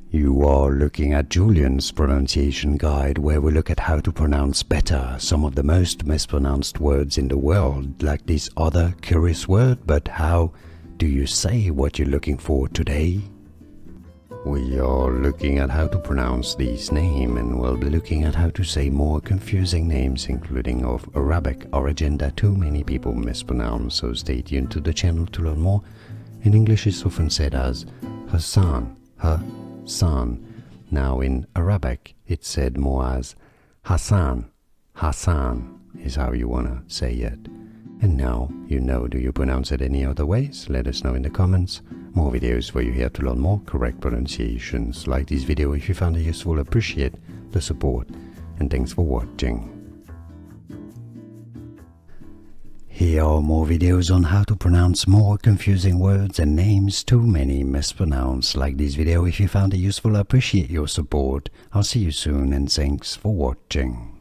You are looking at Julian's pronunciation guide, where we look at how to pronounce better some of the most mispronounced words in the world, like this other curious word. But how do you say what you're looking for today? We are looking at how to pronounce this name, and we'll be looking at how to say more confusing names, including of Arabic origin that too many people mispronounce, so stay tuned to the channel to learn more. In English it's often said as Hassan, Hassan. Now in Arabic it's said more as Hassan, Hassan is how you wanna say it. And now you know, do you pronounce it any other ways? Let us know in the comments. More videos for you here to learn more correct pronunciations. Like this video if you found it useful, appreciate the support, and thanks for watching. Here are more videos on how to pronounce more confusing words and names too many mispronounced. Like this video if you found it useful, appreciate your support. I'll see you soon and thanks for watching.